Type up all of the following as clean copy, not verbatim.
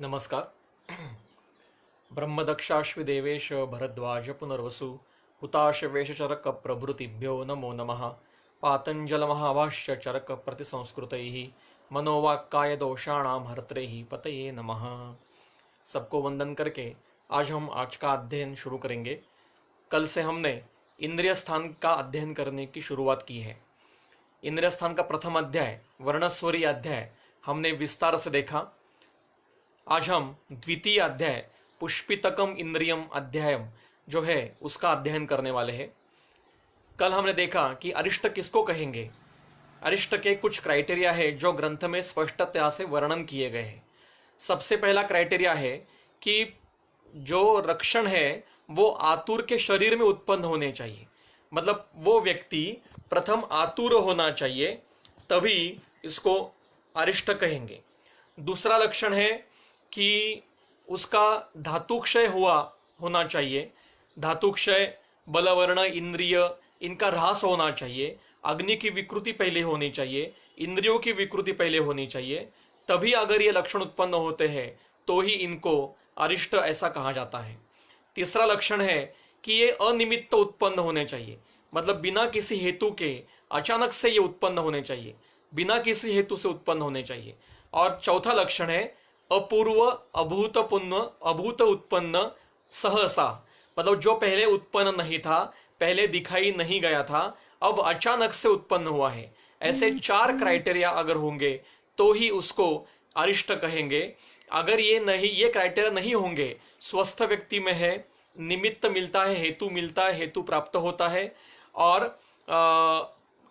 नमस्कार। ब्रह्मदक्षाश्विदेवेश भरद्वाज पुनर्वसु हुताशवेशचरक प्रभृतिभ्यो नमो नमः। पातंजलमहाभाष्य चरक प्रतिसंस्कृतैः मनोवाक्काय दोषाणाम हर्त्रेः पतये नमः। सबको वंदन करके आज हम आज का अध्ययन शुरू करेंगे। कल से हमने इंद्रिय स्थान का अध्ययन करने की शुरुआत की है। इंद्रिय स्थान का प्रथम अध्याय वर्णस्वरी अध्याय हमने विस्तार से देखा। आज हम द्वितीय अध्याय पुष्पितकम इंद्रियम अध्यायम जो है उसका अध्ययन करने वाले हैं। कल हमने देखा कि अरिष्ट किसको कहेंगे। अरिष्ट के कुछ क्राइटेरिया है जो ग्रंथ में स्पष्टतया से वर्णन किए गए हैं। सबसे पहला क्राइटेरिया है कि जो रक्षण है वो आतुर के शरीर में उत्पन्न होने चाहिए, मतलब वो व्यक्ति प्रथम आतुर होना चाहिए, तभी इसको अरिष्ट कहेंगे। दूसरा लक्षण है कि उसका धातुक्षय होना चाहिए। धातुक्षय, बलवर्ण, इंद्रिय इनका ह्रास होना चाहिए। अग्नि की विकृति पहले होनी चाहिए, इंद्रियों की विकृति पहले होनी चाहिए। तभी अगर ये लक्षण उत्पन्न होते हैं तो ही इनको अरिष्ट ऐसा कहा जाता है। तीसरा लक्षण है कि ये अनिमित्त उत्पन्न होने चाहिए, मतलब बिना किसी हेतु के अचानक से ये उत्पन्न होने चाहिए, बिना किसी हेतु से उत्पन्न होने चाहिए। और चौथा लक्षण है अपूर्व अभूत उत्पन्न सहसा, मतलब जो पहले उत्पन्न नहीं था, पहले दिखाई नहीं गया था, अब अचानक से उत्पन्न हुआ है। ऐसे चार क्राइटेरिया अगर होंगे तो ही उसको अरिष्ट कहेंगे। अगर ये क्राइटेरिया नहीं होंगे, स्वस्थ व्यक्ति में है, निमित्त मिलता है, हेतु मिलता है, हेतु प्राप्त होता है और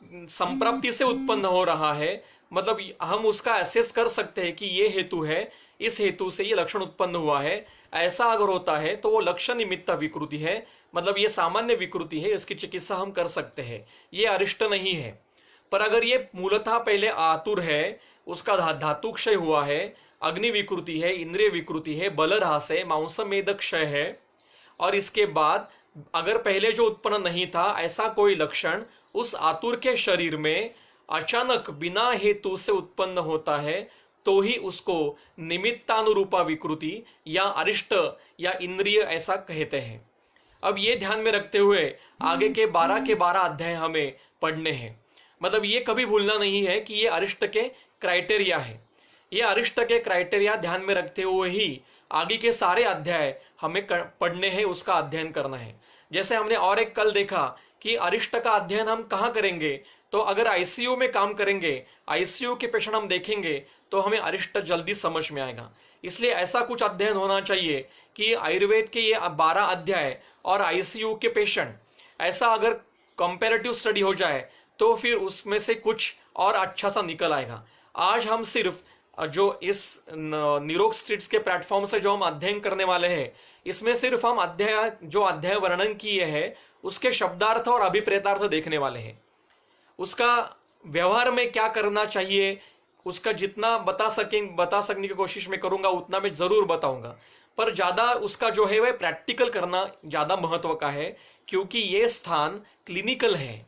संप्राप्ति से उत्पन्न हो रहा है, मतलब हम उसका एसेस कर सकते हैं कि ये हेतु है, इस हेतु से ये लक्षण उत्पन्न हुआ है, ऐसा अगर होता है तो वो लक्षण निमित्त विकृति है, मतलब ये सामान्य विकृति है, इसकी चिकित्सा हम कर सकते हैं, ये अरिष्ट नहीं है। पर अगर ये मूलतः पहले आतुर है, उसका धातुक्षय हुआ है, अग्नि विकृति है, इंद्रिय विकृति है, बलरहास है, मांसमेद क्षय है, और इसके बाद अगर पहले जो उत्पन्न नहीं था ऐसा कोई लक्षण उस आतुर के शरीर में अचानक बिना हेतु से उत्पन्न होता है, तो ही उसको निमित्तानुरूपा विकृति या अरिष्ट या इंद्रिय ऐसा कहते हैं। अब ये ध्यान में रखते हुए आगे के 12 के 12 अध्याय हमें पढ़ने हैं। मतलब ये कभी भूलना नहीं है कि ये अरिष्ट के क्राइटेरिया है। ये अरिष्ट के क्राइटेरिया ध्यान में रखते हुए ही आगे के सारे अध्याय हमें पढ़ने हैं, उसका अध्ययन करना है। जैसे हमने और एक कल देखा कि अरिष्ट का अध्ययन हम कहाँ करेंगे, तो अगर आईसीयू में काम करेंगे, आईसीयू के पेशेंट हम देखेंगे तो हमें अरिष्ट जल्दी समझ में आएगा। इसलिए ऐसा कुछ अध्ययन होना चाहिए कि आयुर्वेद के ये 12 अध्याय और आईसीयू के पेशेंट ऐसा अगर कंपैरेटिव स्टडी हो जाए तो फिर उसमें से कुछ और अच्छा सा निकल आएगा। आज हम सिर्फ जो इस निरोग स्ट्रीट्स के प्लेटफॉर्म से जो हम अध्ययन करने वाले हैं, इसमें सिर्फ हम अध्याय वर्णन किए हैं उसके शब्दार्थ और अभिप्रेतार्थ देखने वाले हैं। उसका व्यवहार में क्या करना चाहिए उसका जितना बता सकने की कोशिश में करूंगा, उतना मैं जरूर बताऊंगा। पर ज्यादा उसका जो है वह प्रैक्टिकल करना ज्यादा महत्व का है, क्योंकि ये स्थान क्लिनिकल है।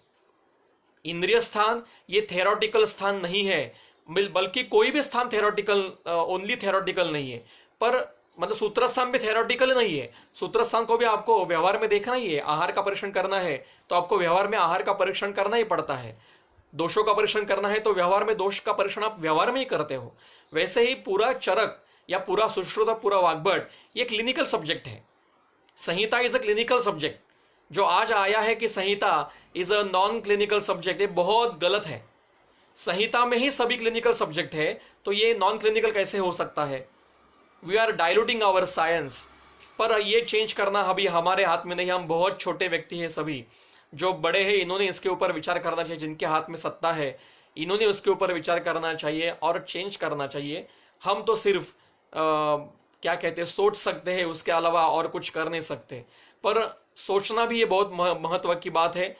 इंद्रिय स्थान ये थेरोटिकल स्थान नहीं है, बल्कि कोई भी स्थान थेरोटिकल ओनली थेरोटिकल नहीं है। पर मतलब सूत्र स्थान भी थेरोटिकल नहीं है। सूत्र स्थान को भी आपको व्यवहार में देखना ही है। आहार का परीक्षण करना है तो आपको व्यवहार में आहार का परीक्षण करना ही पड़ता है। दोषों का परीक्षण करना है तो व्यवहार में दोष का परीक्षण आप व्यवहार में ही करते हो। वैसे ही पूरा चरक या पूरा सुश्रुत, पूरा वाग्भट ये क्लिनिकल सब्जेक्ट है। Samhita is a clinical subject. जो आज आया है कि Samhita is a non clinical subject, ये बहुत गलत है। संहिता में ही सभी क्लिनिकल सब्जेक्ट है, तो ये नॉन क्लिनिकल कैसे हो सकता है? We are diluting our science. पर ये चेंज करना अभी हमारे हाथ में नहीं। हम बहुत छोटे व्यक्ति हैं, सभी जो बड़े हैं इन्होंने इसके ऊपर विचार करना चाहिए। जिनके हाथ में सत्ता है इन्होंने उसके ऊपर विचार करना चाहिए और चेंज करना चाहिए। हम तो सिर्फ क्या कहते हैं, सोच सकते हैं, उसके अलावा और कुछ कर नहीं सकते। पर सोचना भी ये बहुत महत्व की बात है।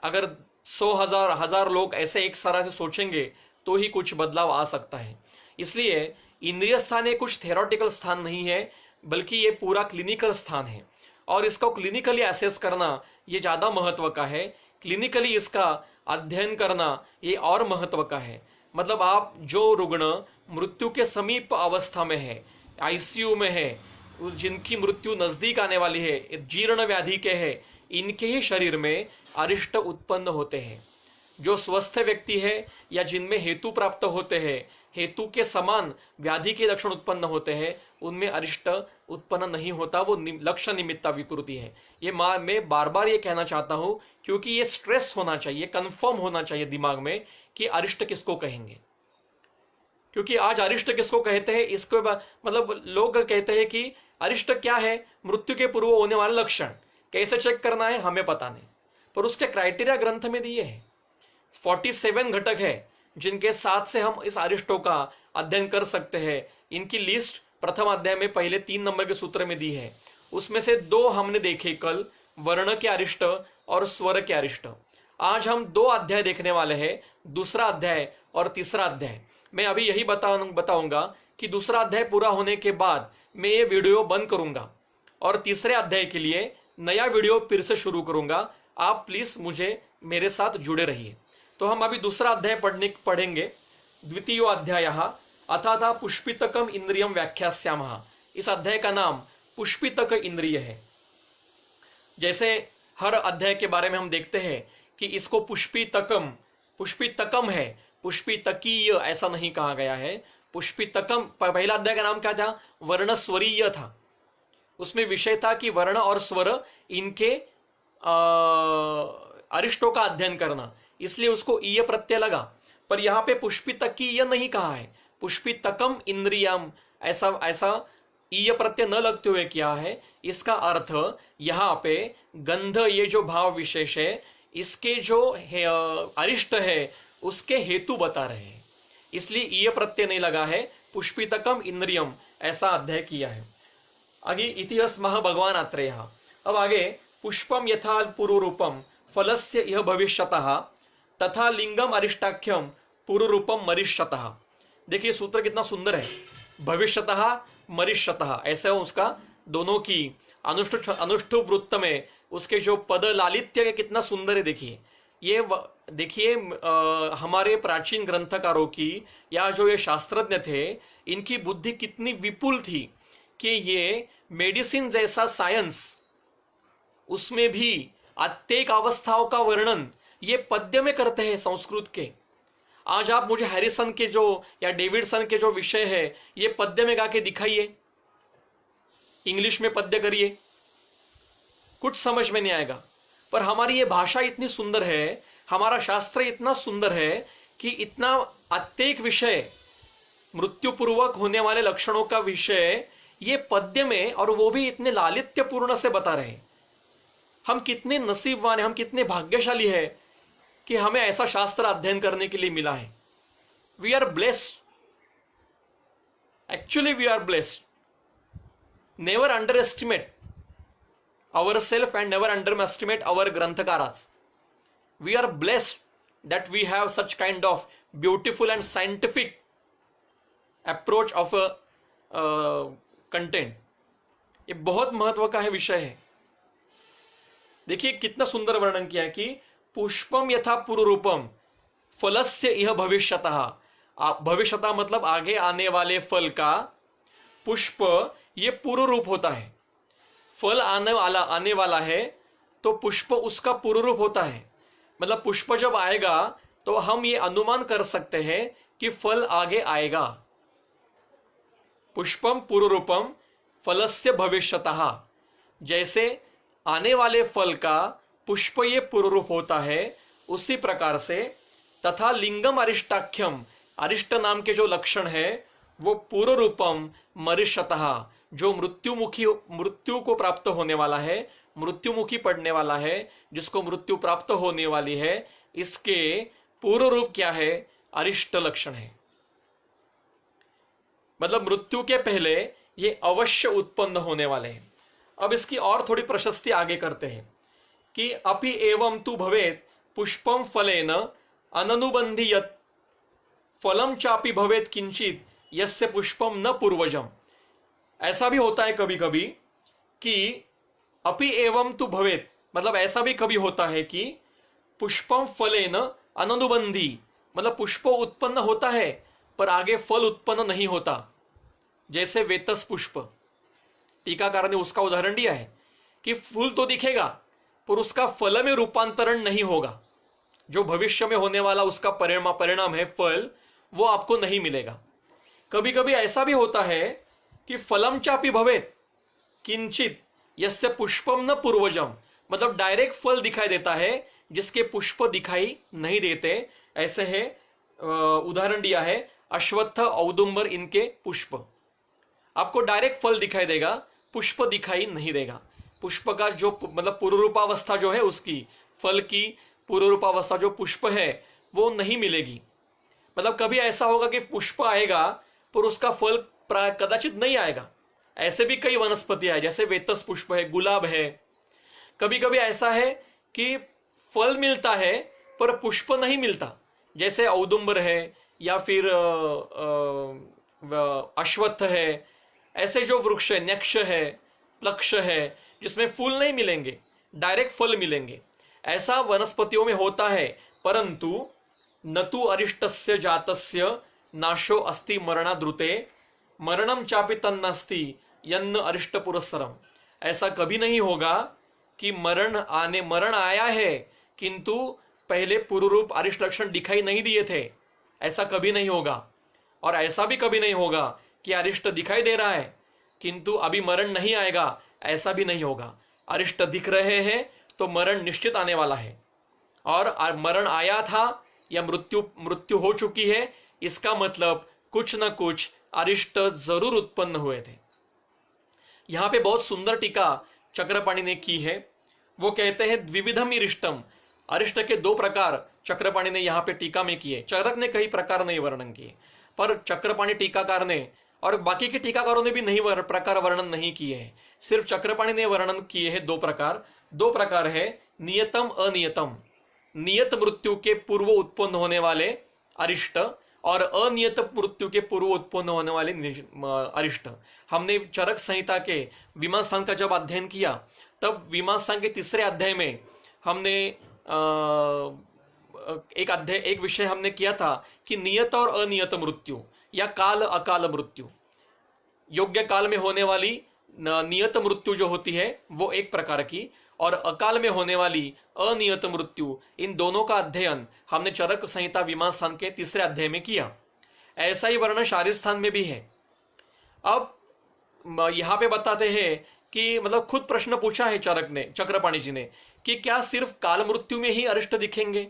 अगर 100,000 लोग ऐसे एक तरह से सोचेंगे तो ही कुछ बदलाव आ सकता है। इसलिए इंद्रिय स्थान ये कुछ थेरोटिकल स्थान नहीं है, बल्कि ये पूरा क्लिनिकल स्थान है। और इसको क्लिनिकली असेस करना ये ज्यादा महत्व का है। क्लिनिकली इसका अध्ययन करना ये और महत्व का है। मतलब आप जो रुग्ण मृत्यु के समीप अवस्था में है, आईसीयू में है, जिनकी मृत्यु नजदीक आने वाली है, जीर्ण व्याधि के है, इनके ही शरीर में अरिष्ट उत्पन्न होते हैं। जो स्वस्थ व्यक्ति है या जिनमें हेतु प्राप्त होते हैं, हेतु के समान व्याधि के लक्षण उत्पन्न होते हैं, उनमें अरिष्ट उत्पन्न नहीं होता, वो लक्षण निमित्ता विकृति है। ये मैं बार बार ये कहना चाहता हूं क्योंकि ये स्ट्रेस होना चाहिए, कंफर्म होना चाहिए दिमाग में कि अरिष्ट किसको कहेंगे। क्योंकि आज अरिष्ट किसको कहते हैं, इसको मतलब लोग कहते हैं कि अरिष्ट क्या है, मृत्यु के पूर्व होने वाला लक्षण, कैसे चेक करना है हमें पता नहीं, पर उसके क्राइटेरिया ग्रंथ में दिए हैं। 47 घटक है जिनके साथ से हम इस अरिष्टों का अध्ययन कर सकते हैं। इनकी लिस्ट प्रथम अध्याय में पहले 3 नंबर के सूत्र में दी है। उसमें से 2 हमने देखे कल, वर्ण के अरिष्ट और स्वर के अरिष्ट। आज हम 2 अध्याय देखने वाले हैं, दूसरा अध्याय और तीसरा अध्याय। मैं अभी यही बताऊंगा कि दूसरा अध्याय पूरा होने के बाद मैं ये वीडियो बंद करूंगा और तीसरे अध्याय के लिए नया वीडियो फिर से शुरू करूंगा। आप प्लीज मेरे साथ जुड़े रहिए। तो हम अभी दूसरा अध्याय पढ़ेंगे। द्वितीयो अध्याय अथाथा पुष्पितकम इंद्रियम व्याख्यास्यामः। इस अध्याय का नाम पुष्पितक इंद्रिय है। जैसे हर अध्याय के बारे में हम देखते हैं कि इसको पुष्पितकम है, पुष्पितकीय ऐसा नहीं कहा गया है। पुष्पितकम, पहला अध्याय का नाम क्या था, वर्ण स्वरीय था। उसमें विषय था कि वर्ण और स्वर इनके अरिष्टों का अध्ययन करना, इसलिए उसको ईय प्रत्यय लगा। पर यहां पे पुष्पितकीय नहीं कहा है, पुष्पितकम इंद्रियम ऐसा ईय प्रत्यय न लगते हुए किया है। इसका अर्थ यहां पे गंध, ये जो भाव विशेष है, इसके जो अरिष्ट है उसके हेतु बता रहे हैं, इसलिए ईय प्रत्यय नहीं लगा है, पुष्पितकम इंद्रियम ऐसा अध्याय किया है। आगे इतिहास मह भगवान आत्रेय। अब आगे पुष्पम यथा पूर्वरूपम फलस्य यह भविष्यतः तथा लिंगम अरिष्टाख्यम पूर्वरूपम मरिष्यतः। देखिए सूत्र कितना सुंदर है, भविष्यतः मरिष्यतः, ऐसे उसका दोनों की अनुष्ठुप वृत्त में उसके जो पद लालित्य के कितना सुंदर है। देखिए हमारे प्राचीन ग्रंथकारों की या जो ये शास्त्रज्ञ थे, इनकी बुद्धि कितनी विपुल थी कि ये मेडिसिन जैसा साइंस, उसमें भी अत्येक अवस्थाओं का वर्णन ये पद्य में करते हैं संस्कृत के। आज आप मुझे हैरिसन के जो या डेविडसन के जो विषय है ये पद्य में गा के दिखाइए, इंग्लिश में पद्य करिए, कुछ समझ में नहीं आएगा। पर हमारी ये भाषा इतनी सुंदर है, हमारा शास्त्र इतना सुंदर है कि इतना अत्येक विषय, मृत्युपूर्वक होने वाले लक्षणों का विषय ये पद्य में, और वो भी इतने लालित्यपूर्ण से बता रहे हैं। हम कितने नसीबवान हैं, हम कितने भाग्यशाली हैं कि हमें ऐसा शास्त्र अध्ययन करने के लिए मिला है। We are blessed, actually we are blessed. Never underestimate ourselves and never underestimate our granthakaras. We are blessed that we have such kind of beautiful and scientific approach of a content. ये बहुत महत्व का है विषय है। देखिए कितना सुंदर वर्णन किया है कि पुष्पम यथा पूर्वरूपम फलस्य इह भविष्यतः। भविष्यतः मतलब आगे आने वाले फल का, पुष्प ये पूर्व रूप होता है। फल आने वाला है तो पुष्प उसका पूर्व रूप होता है। मतलब पुष्प जब आएगा तो हम ये अनुमान कर सकते हैं कि फल आगे आएगा। पुष्पम पूर्व रूपम फलस्य भविष्यतः, जैसे आने वाले फल का पुष्प ये पूर्व रूप होता है, उसी प्रकार से तथा लिंगम अरिष्टाख्यम, अरिष्ट नाम के जो लक्षण है वो पूर्व रूपम मरिष्यतः, जो मृत्यु को प्राप्त होने वाला है, मृत्युमुखी पड़ने वाला है, जिसको मृत्यु प्राप्त होने वाली है, इसके पूर्व रूप क्या है, अरिष्ट लक्षण है। मतलब मृत्यु के पहले ये अवश्य उत्पन्न होने वाले हैं। अब इसकी और थोड़ी प्रशस्ति आगे करते हैं कि अपि एवं तु भवेत पुष्पम फलेन अननुबंधी यत् फलम चापि भवेत किंचित यस्य पुष्पम न पूर्वजम। ऐसा भी होता है कभी कभी कि अपि एवं तु भवेत, मतलब ऐसा भी कभी होता है कि पुष्पम फलेन अननुबंधी, मतलब पुष्प उत्पन्न होता है पर आगे फल उत्पन्न नहीं होता। जैसे वेतस पुष्प, टीकाकार ने उसका उदाहरण दिया है कि फूल तो दिखेगा पर उसका फल में रूपांतरण नहीं होगा। जो भविष्य में होने वाला उसका परिणाम है फल, वो आपको नहीं मिलेगा। कभी कभी ऐसा भी होता है कि फलम चापि भवेत किंचित यस्य पुष्पम न पूर्वजम, मतलब डायरेक्ट फल दिखाई देता है जिसके पुष्प दिखाई नहीं देते। ऐसे है उदाहरण दिया है अश्वत्थ औदुंबर इनके पुष्प, आपको डायरेक्ट फल दिखाई देगा, पुष्प दिखाई नहीं देगा। पुष्प का जो मतलब पूर्वरूपावस्था जो है उसकी, फल की पूर्वरूपावस्था जो पुष्प है वो नहीं मिलेगी। मतलब कभी ऐसा होगा कि पुष्प आएगा पर उसका फल कदाचित नहीं आएगा। ऐसे भी कई वनस्पतियां है, जैसे वेतस पुष्प है, गुलाब है। कभी कभी ऐसा है कि फल मिलता है पर पुष्प नहीं मिलता, जैसे औदुंबर है या फिर अश्वत्थ है। ऐसे जो वृक्ष है, नक्ष है, प्लक्ष है, जिसमें फूल नहीं मिलेंगे, डायरेक्ट फल मिलेंगे, ऐसा वनस्पतियों में होता है। परंतु न तो अरिष्टस्य जातस्य नाशो अस्ति मरणाद्रुते मरणम चापि तन्नास्ति यन्न अरिष्ट पुरस्सरम। ऐसा कभी नहीं होगा कि मरण आया है किंतु पहले पूर्वरूप अरिष्ट लक्षण दिखाई नहीं दिए थे, ऐसा कभी नहीं होगा। और ऐसा भी कभी नहीं होगा कि अरिष्ट दिखाई दे रहा है किंतु अभी मरण नहीं आएगा, ऐसा भी नहीं होगा। अरिष्ट दिख रहे हैं तो मरण निश्चित आने वाला है, और मरण आया था या मृत्यु हो चुकी है, इसका मतलब कुछ न कुछ अरिष्ट जरूर उत्पन्न हुए थे। यहां पे बहुत सुंदर टीका चक्रपाणि ने की है। वो कहते हैं द्विविधम इरिष्टम, अरिष्ट के दो प्रकार चक्रपाणि ने यहाँ पे टीका में किए। चरक ने कई प्रकार नहीं वर्णन किए, पर चक्रपाणि टीकाकार ने और बाकी के टीकाकारों ने भी नहीं प्रकार वर्णन नहीं किए हैं। सिर्फ चक्रपाणि ने वर्णन किए हैं दो प्रकार है नियतम अनियतम। नियत मृत्यु के पूर्व उत्पन्न होने वाले अरिष्ट और अनियत मृत्यु के पूर्व उत्पन्न होने वाले अरिष्ट। हमने चरक संहिता के मीमांसा का जब अध्ययन किया तब मीमांसा के तीसरे अध्याय में हमने एक विषय हमने किया था कि नियत और अनियत मृत्यु या काल अकाल मृत्यु। योग्य काल में होने वाली नियत मृत्यु जो होती है वो एक प्रकार की, और अकाल में होने वाली अनियत मृत्यु, इन दोनों का अध्ययन हमने चरक संहिता मीमांसा के तीसरे अध्याय में किया। ऐसा ही वर्णन शारीर स्थान में भी है। अब यहां पे बताते हैं कि मतलब खुद प्रश्न पूछा है चक्रपाणि जी ने कि क्या सिर्फ काल मृत्यु में ही अरिष्ट दिखेंगे,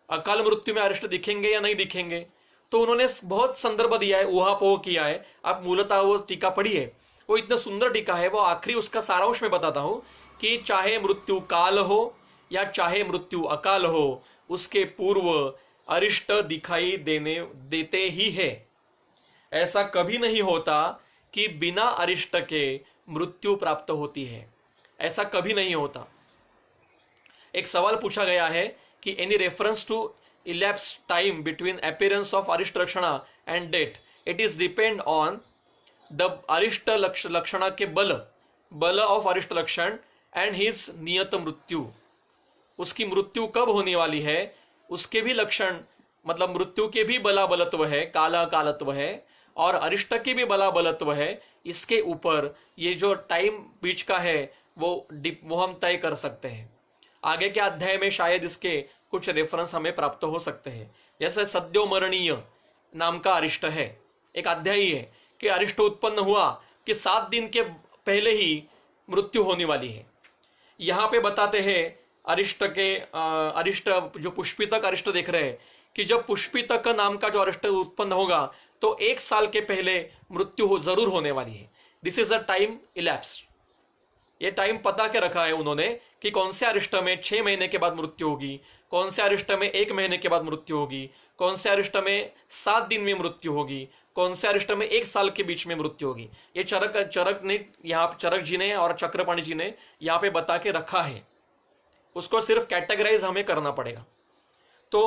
अकाल मृत्यु में अरिष्ट दिखेंगे या नहीं दिखेंगे। तो उन्होंने बहुत संदर्भ दिया है, ऊहापोह किया है। आप मूलतः वो टीका पढ़िए, वो इतना सुंदर टीका है। वो आखिरी उसका सारांश में बताता हूं कि चाहे मृत्यु काल हो या चाहे मृत्यु अकाल हो, उसके पूर्व अरिष्ट दिखाई देते ही है। ऐसा कभी नहीं होता कि बिना अरिष्ट के मृत्यु प्राप्त होती है, ऐसा कभी नहीं होता। एक सवाल पूछा गया है कि any reference to elapsed time between appearance of arishta lakshana and death, it is depend on the arishta lakshana के बल ऑफ अरिष्ट लक्षण एंड हिज नियत मृत्यु। उसकी मृत्यु कब होने वाली है, उसके भी लक्षण, मतलब मृत्यु के भी बलाबलत्व है, काला कालत्व है, और अरिष्ट के भी बलाबलत्व है। इसके ऊपर ये जो टाइम बीच का है वो हम तय कर सकते हैं। आगे के अध्याय में शायद इसके कुछ रेफरेंस हमें प्राप्त हो सकते हैं। जैसे सद्योमरणीय नाम का अरिष्ट है, एक अध्याय है कि अरिष्ट उत्पन्न हुआ कि 7 दिन के पहले ही मृत्यु होने वाली है। यहां पे बताते हैं अरिष्ट जो पुष्पितक अरिष्ट देख रहे हैं कि जब पुष्पितक नाम का जो अरिष्ट उत्पन्न होगा तो 1 साल के पहले मृत्यु जरूर होने वाली है। This is a time elapsed. ये टाइम पता के रखा है उन्होंने कि कौन से अरिष्ट में 6 महीने के बाद मृत्यु होगी, कौन से अरिष्ट में 1 महीने के बाद मृत्यु होगी, कौन से अरिष्ट में 7 दिन में मृत्यु होगी, कौन से अरिष्ट में 1 साल के बीच में मृत्यु होगी। ये चरक जी ने और चक्रपाणि जी ने यहाँ पे बता के रखा है। उसको सिर्फ कैटेगराइज हमें करना पड़ेगा। तो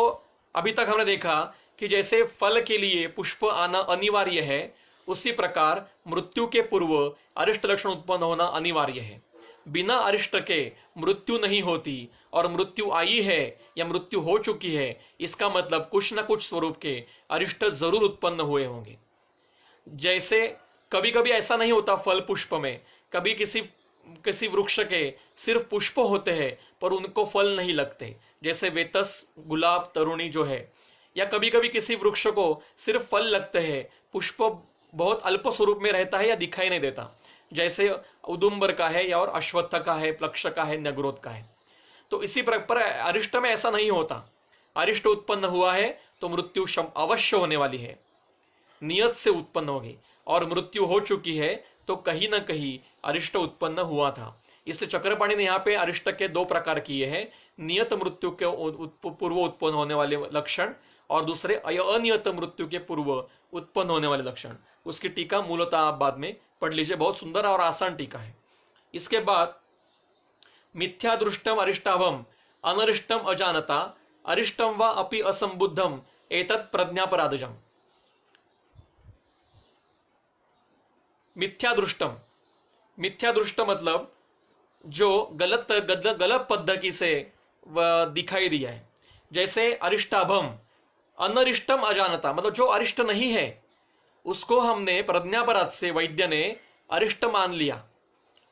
अभी तक हमने देखा कि जैसे फल के लिए पुष्प आना अनिवार्य है, उसी प्रकार मृत्यु के पूर्व अरिष्ट लक्षण उत्पन्न होना अनिवार्य है। बिना अरिष्ट के मृत्यु नहीं होती, और मृत्यु आई है या मृत्यु हो चुकी है, इसका मतलब कुछ न कुछ स्वरूप के अरिष्ट जरूर उत्पन्न हुए होंगे। जैसे कभी कभी ऐसा नहीं होता फल पुष्प में, कभी किसी किसी वृक्ष के सिर्फ पुष्प होते हैं पर उनको फल नहीं लगते, जैसे वेतस गुलाब तरुणी जो है। या कभी कभी किसी वृक्ष को सिर्फ फल लगते हैं, पुष्प बहुत अल्प स्वरूप में रहता है या दिखाई नहीं देता, जैसे उदुम्बर का है या और अश्वत्थ का है, प्लक्ष का है, नगरोध का है। तो इसी पर अरिष्ट में ऐसा नहीं होता। अरिष्ट उत्पन्न हुआ है तो मृत्यु अवश्य होने वाली है, नियत से उत्पन्न होगी, और मृत्यु हो चुकी है तो कहीं ना कहीं अरिष्ट उत्पन्न हुआ था। इसलिए चक्रपाणी ने यहाँ पे अरिष्ट के दो प्रकार किए हैं, नियत मृत्यु के पूर्व उत्पन्न होने वाले लक्षण और दूसरे अनियत मृत्यु के पूर्व उत्पन्न होने वाले लक्षण। उसकी टीका मूलतः आप बाद में पढ़ लीजिए, बहुत सुंदर और आसान टीका है। इसके बाद मिथ्या दृष्टम अरिष्टावम अनरिष्टम अजानता अरिष्टम व अपि असंबुद्धम एतत् प्रज्ञापराधजम। मिथ्या दृष्ट मतलब जो गलत गलत पद्धति से दिखाई दिया है, जैसे अरिष्टाभम अनरिष्टम अजानता, मतलब जो अरिष्ट नहीं है उसको हमने प्रज्ञापराध से वैद्य ने अरिष्ट मान लिया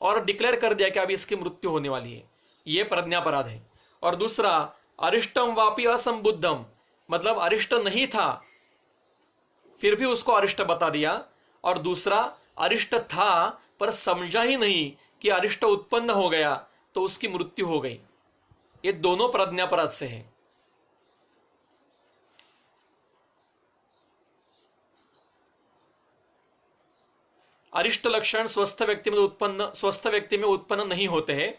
और डिक्लेयर कर दिया कि अभी इसकी मृत्यु होने वाली है, ये प्रज्ञापराध है। और दूसरा अरिष्टम वापि असंबुद्धम, मतलब अरिष्ट नहीं था फिर भी उसको अरिष्ट बता दिया, और दूसरा अरिष्ट था पर समझा ही नहीं कि अरिष्ट उत्पन्न हो गया तो उसकी मृत्यु हो गई। ये दोनों प्रज्ञापराध से है। अरिष्ट लक्षण स्वस्थ व्यक्ति में उत्पन्न नहीं होते हैं,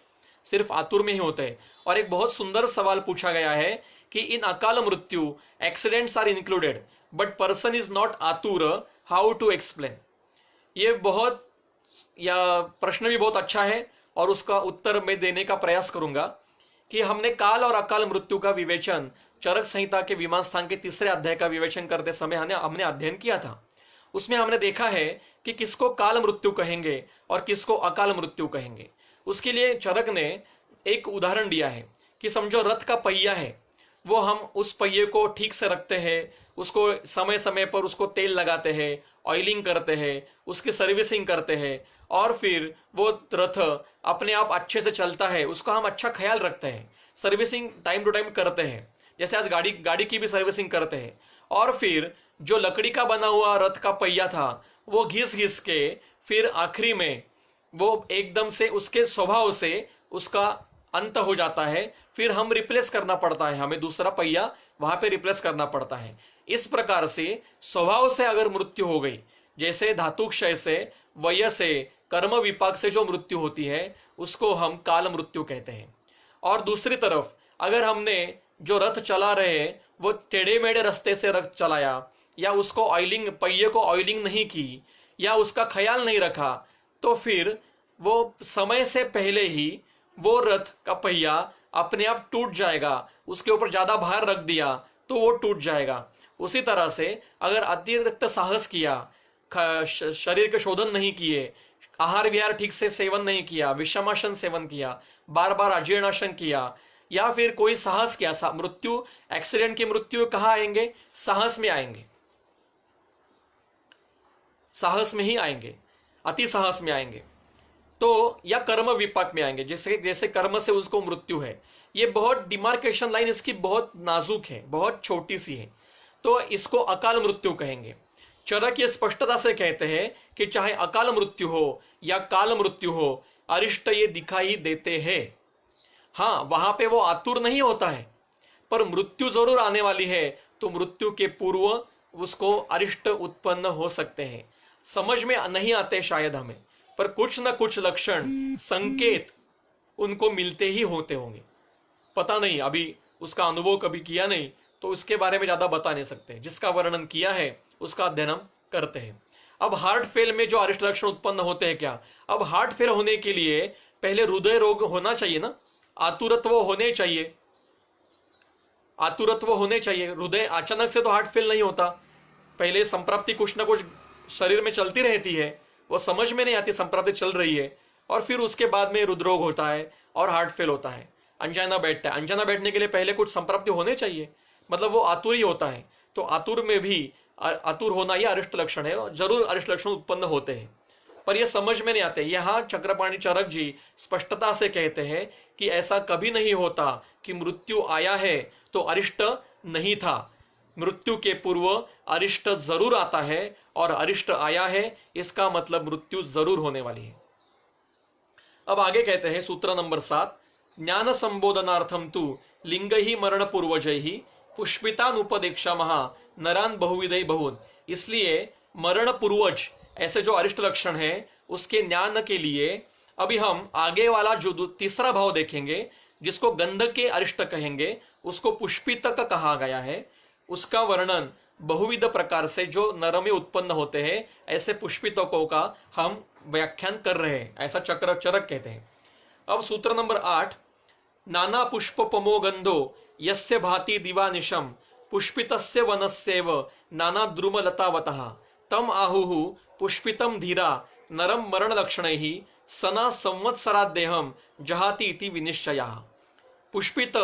सिर्फ आतुर में ही होते हैं। और एक बहुत सुंदर सवाल पूछा गया है कि इन अकाल मृत्यु accidents are included but person is not atur, how to explain. ये बहुत या प्रश्न भी बहुत अच्छा है और उसका उत्तर मैं देने का प्रयास करूंगा कि हमने काल और अकाल मृत्यु का विवेचन चरक संहिता के विमान स्थान के 3 अध्याय का विवेचन करते समय हमने अध्ययन किया था। उसमें हमने देखा है कि किसको काल मृत्यु कहेंगे और किसको अकाल मृत्यु कहेंगे। उसके लिए चरक ने एक उदाहरण दिया है कि समझो रथ का पहिया है, वो हम उस पहिए को ठीक से रखते हैं, उसको समय समय पर उसको तेल लगाते हैं, ऑयलिंग करते हैं, उसकी सर्विसिंग करते हैं, और फिर वो रथ अपने आप अच्छे से चलता है, उसका हम अच्छा ख्याल रखते हैं, सर्विसिंग टाइम टू टाइम करते हैं, जैसे आज गाड़ी की भी सर्विसिंग करते हैं। और फिर जो लकड़ी का बना हुआ रथ का पहिया था वो घिस घिस के फिर आखिरी में वो एकदम से उसके स्वभाव से उसका अंत हो जाता है, फिर हम रिप्लेस करना पड़ता है, हमें दूसरा पहिया वहां पे रिप्लेस करना पड़ता है। इस प्रकार से स्वभाव से अगर मृत्यु हो गई, जैसे धातु क्षय से, वय से, कर्म विपाक से जो मृत्यु होती है उसको हम काल मृत्यु कहते हैं। और दूसरी तरफ अगर हमने जो रथ चला रहे वो टेढ़े मेढ़े रास्ते से रथ चलाया, या उसको ऑयलिंग, पहिए को ऑयलिंग नहीं की, या उसका ख्याल नहीं रखा, तो फिर वो समय से पहले ही वो रथ का पहिया अपने आप टूट जाएगा। उसके ऊपर ज्यादा भार रख दिया तो वो टूट जाएगा। उसी तरह से अगर अतिरिक्त साहस किया, शरीर के शोधन नहीं किए, आहार विहार ठीक से सेवन नहीं किया, विषमासन सेवन किया, बार बार अजीर्णासन किया, या फिर कोई साहस किया, मृत्यु, एक्सीडेंट की मृत्यु कहाँ आएंगे? साहस में आएंगे, साहस में ही आएंगे, अति साहस में आएंगे, तो या कर्म विपाक में आएंगे, जैसे कर्म से उसको मृत्यु है। ये बहुत डिमार्केशन लाइन इसकी बहुत नाजुक है, बहुत छोटी सी है, तो इसको अकाल मृत्यु कहेंगे। चरक ये स्पष्टता से कहते हैं कि चाहे अकाल मृत्यु हो या काल मृत्यु हो, अरिष्ट ये दिखाई देते हैं। हाँ, वहां पे वो आतुर नहीं होता है, पर मृत्यु जरूर आने वाली है, तो मृत्यु के पूर्व उसको अरिष्ट उत्पन्न हो सकते हैं। समझ में नहीं आते शायद हमें, पर कुछ न कुछ लक्षण, संकेत उनको मिलते ही होते होंगे। पता नहीं, अभी उसका अनुभव कभी किया नहीं तो उसके बारे में ज्यादा बता नहीं सकते। जिसका वर्णन किया है उसका अध्ययन हम करते हैं। अब हार्ट फेल में जो अरिष्ट लक्षण उत्पन्न होते हैं क्या? अब हार्ट फेल होने के लिए पहले हृदय रोग होना चाहिए ना, आतुरत्व होने चाहिए, आतुरत्व होने चाहिए। हृदय अचानक से तो हार्ट फेल नहीं होता, पहले संप्राप्ति कुछ ना कुछ शरीर में चलती रहती है, वो समझ में नहीं आती संप्राप्ति चल रही है, और फिर उसके बाद में हृदरोग होता है और हार्ट फेल होता है, अंजाना बैठता है। अंजाना बैठने के लिए पहले कुछ संप्राप्ति होने चाहिए, मतलब वो आतुर ही होता है। तो आतुर में भी आतुर होना ये अरिष्ट लक्षण है, और जरूर अरिष्ट लक्षण उत्पन्न होते हैं, पर ये समझ में नहीं आते। यहाँ चक्रपाणी चरक जी स्पष्टता से कहते हैं कि ऐसा कभी नहीं होता कि मृत्यु आया है तो अरिष्ट नहीं था। मृत्यु के पूर्व अरिष्ट जरूर आता है, और अरिष्ट आया है इसका मतलब मृत्यु जरूर होने वाली है। अब आगे कहते हैं सूत्र नंबर 7, ज्ञान संबोधनार्थम तु लिंग ही मरण पूर्वजय ही पुष्पितान उपदेक्षा महा नरान बहुविधय बहुन। इसलिए मरण पूर्वज ऐसे जो अरिष्ट लक्षण है उसके ज्ञान के लिए अभी हम आगे वाला जो तीसरा भाव देखेंगे, जिसको गंध के अरिष्ट कहेंगे, उसको पुष्पितक कहा गया है। उसका वर्णन बहुविध प्रकार से जो नर में उत्पन्न होते हैं, ऐसे पुष्पितकों का हम व्याख्यान कर रहे हैं, ऐसा चरक कहते हैं। अब सूत्र नंबर 8, नाना पुष्पपमो गंधो यस्य भाति दिवानिशम पुष्पितस्य वनस्यैव नाना द्रुमलतावतः तम आहुः पुष्पितम धीरा नरम मरण लक्षणैः सना संवत्सरादेहम जहाति इति विनिश्चयः। पुष्पित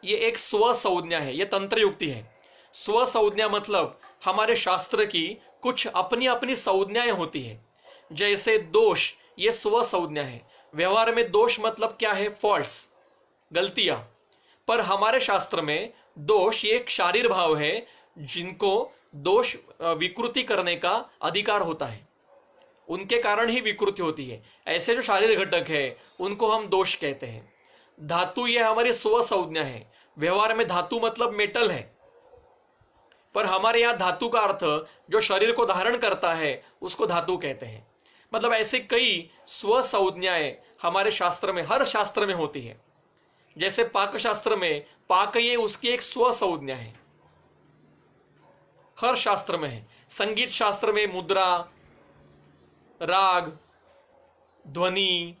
ये एक स्व संज्ञा है, ये तंत्र युक्ति है। स्व संज्ञा मतलब हमारे शास्त्र की कुछ अपनी अपनी संज्ञाएं होती है। जैसे दोष, ये स्व संज्ञा है। व्यवहार में दोष मतलब क्या है? फॉल्ट्स, गलतियां। पर हमारे शास्त्र में दोष ये एक शारीर भाव है, जिनको दोष विकृति करने का अधिकार होता है, उनके कारण ही विकृति होती है। ऐसे जो शारीरिक घटक है उनको हम दोष कहते हैं। धातु ये हमारी स्व संज्ञा है। व्यवहार में धातु मतलब मेटल है, पर हमारे यहां धातु का अर्थ जो शरीर को धारण करता है उसको धातु कहते हैं। मतलब ऐसे कई स्व संज्ञाएं हमारे शास्त्र में, हर शास्त्र में होती है। जैसे पाक शास्त्र में पाक ये उसकी एक स्व संज्ञा है, हर शास्त्र में है। संगीत शास्त्र में मुद्रा, राग, ध्वनि,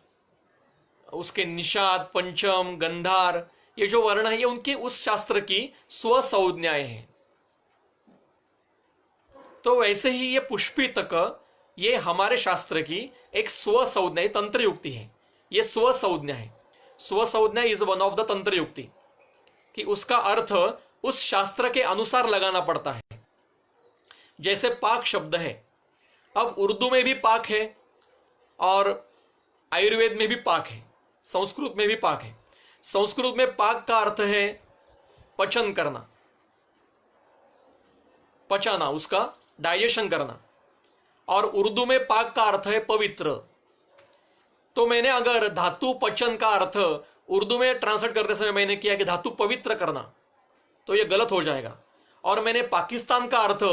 उसके निषाद, पंचम, गंधार, ये जो वर्ण है ये उनके उस शास्त्र की स्व संज्ञाएं हैं। तो वैसे ही ये पुष्पितक ये हमारे शास्त्र की एक स्व संज्ञा, तंत्र युक्ति है। ये स्व संज्ञा है। स्व संज्ञा इज वन ऑफ द तंत्र युक्ति, कि उसका अर्थ उस शास्त्र के अनुसार लगाना पड़ता है। जैसे पाक शब्द है, अब उर्दू में भी पाक है और आयुर्वेद में भी पाक है, संस्कृत में भी पाक है। संस्कृत में पाक का अर्थ है पचन करना, पचाना, उसका डाइजेशन करना, और उर्दू में पाक का अर्थ है पवित्र। तो मैंने अगर धातु पचन का अर्थ उर्दू में ट्रांसलेट करते समय मैंने किया कि धातु पवित्र करना, तो यह गलत हो जाएगा। और मैंने पाकिस्तान का अर्थ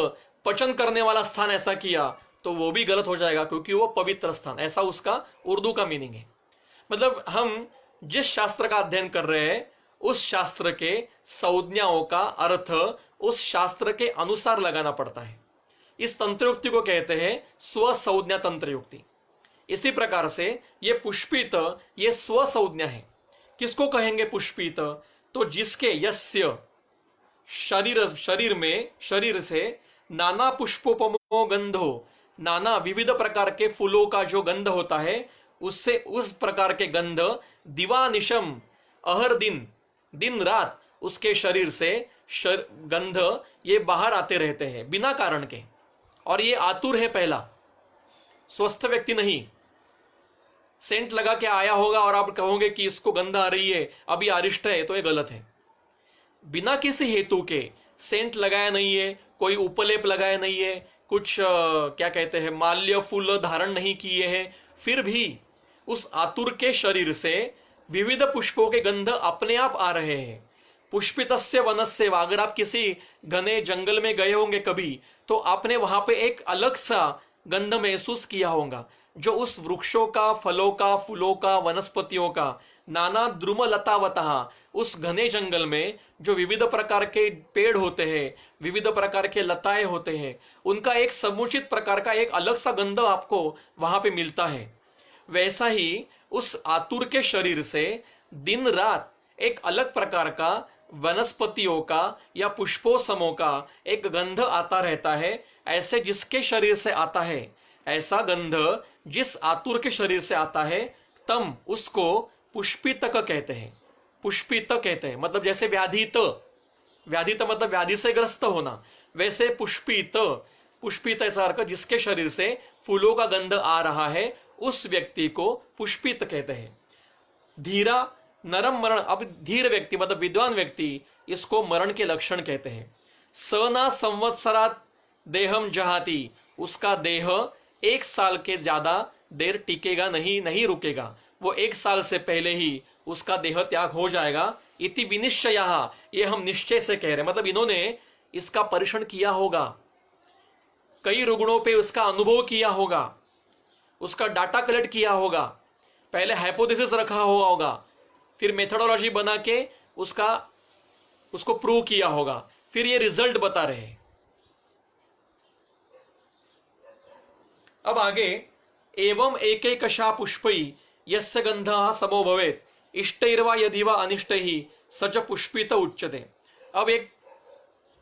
पचन करने वाला स्थान ऐसा किया तो वो भी गलत हो जाएगा, क्योंकि वो पवित्र स्थान, ऐसा उसका उर्दू का मीनिंग है। मतलब हम जिस शास्त्र का अध्ययन कर रहे हैं उस शास्त्र के संज्ञाओं का अर्थ उस शास्त्र के अनुसार लगाना पड़ता है। इस तंत्र युक्ति को कहते हैं स्व संज्ञा तंत्र युक्ति। इसी प्रकार से ये पुष्पित ये स्व संज्ञा है। किसको कहेंगे पुष्पित? तो जिसके यस्य शरीर से नाना पुष्पोपमो गंधो, नाना विविध प्रकार के फूलों का जो गंध होता है उससे उस प्रकार के गंध दिवानिशम अहर दिन, दिन रात उसके शरीर से गंध ये बाहर आते रहते हैं बिना कारण के। और ये आतुर है, पहला स्वस्थ व्यक्ति नहीं। सेंट लगा के आया होगा और आप कहोगे कि इसको गंध आ रही है, अभी अरिष्ट है, तो ये गलत है। बिना किसी हेतु के सेंट लगाया नहीं है, कोई उपलेप लगाया नहीं है, कुछ क्या कहते हैं माल्य फूल धारण नहीं किए हैं, फिर भी उस आतुर के शरीर से विविध पुष्पों के गंध अपने आप आ रहे हैं। पुष्पितस्य वनस्य, अगर आप किसी घने जंगल में गए होंगे कभी, तो आपने वहां पे एक अलग सा गंध महसूस किया होगा, जो उस वृक्षों का, फलों का, फूलों का, वनस्पतियों का, नाना द्रुमलतावतः, उस घने जंगल में जो विविध प्रकार के पेड़ होते हैं, विविध प्रकार के लताएं होते हैं, उनका एक समुचित प्रकार का एक अलग सा गंध आपको वहां पे मिलता है। वैसा ही उस आतुर के शरीर से दिन रात एक अलग प्रकार का वनस्पतियों का या पुष्पों समूह का एक गंध आता रहता है। ऐसे जिसके शरीर से आता है ऐसा गंध जिस आतुर के शरीर से आता है, तम उसको पुष्पितक कहते हैं। पुष्पित कहते हैं मतलब जैसे व्याधित, व्याधित मतलब व्याधि से ग्रस्त होना, वैसे पुष्पित पुष्पित ऐसा अर्थ जिसके शरीर से फूलों का गंध आ रहा है, उस व्यक्ति को पुष्पित कहते हैं। धीरा नरम मरण, अब धीर व्यक्ति मतलब विद्वान व्यक्ति, इसको मरण के लक्षण कहते हैं। सना संवत्सरात देहम जहाती, उसका देह 1 साल के ज्यादा देर टिकेगा नहीं रुकेगा, वो 1 साल से पहले ही उसका देह त्याग हो जाएगा। इति विनिश्चयः, ये हम निश्चय से कह रहे हैं, मतलब इन्होंने इसका परीक्षण किया होगा, कई रुग्णों पे उसका अनुभव किया होगा, उसका डाटा कलेक्ट किया होगा, पहले हाइपोथेसिस रखा हुआ होगा, फिर मेथोडोलॉजी बना के उसको प्रूव किया होगा, फिर ये रिजल्ट बता रहे हैं। अब आगे, एवं एकैकशा पुष्पै यस्य गंधः समो भवेत् इष्टैर्वा यदि वा अनिष्टैः स च पुष्पित उच्यते। अब एक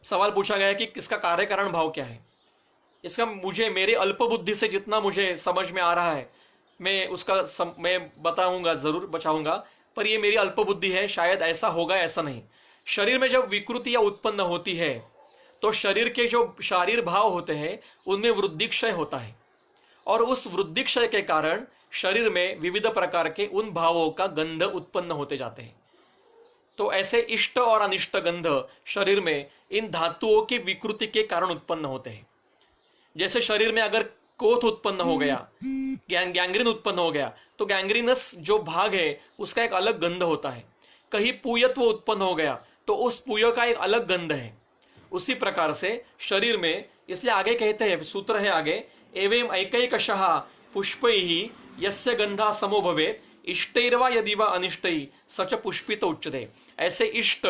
सवाल पूछा गया है कि इसका कार्य कारण भाव क्या है। इसका मेरे अल्प बुद्धि से जितना मुझे समझ में आ रहा है मैं बताऊंगा, जरूर बचाऊंगा, पर ये मेरी अल्प बुद्धि है, शायद ऐसा होगा ऐसा नहीं। शरीर में जब विकृतियां उत्पन्न होती है तो शरीर के जो शारीर भाव होते हैं उनमें वृद्धिक्षय होता है, और उस वृद्धिक्षय के कारण शरीर में विविध प्रकार के उन भावों का गंध उत्पन्न होते जाते हैं। तो ऐसे इष्ट और अनिष्ट गंध शरीर में इन धातुओं की विकृति के कारण उत्पन्न होते हैं। जैसे शरीर में अगर कोथ उत्पन्न हो गया, गैंग्रीन उत्पन्न हो गया, तो गैंग्रीनस जो भाग है उसका एक अलग गंध होता है। कहीं पूयत्व उत्पन्न हो गया तो उस पूय का एक अलग गंध है। उसी प्रकार से शरीर में, इसलिए आगे कहते हैं, सूत्र है आगे, एवं एकैकशः पुष्पैः यस्य गंधा समो भवेत् इष्टैर्वा यदि वा अनिष्टैः स च पुष्पित उच्यते। ऐसे इष्ट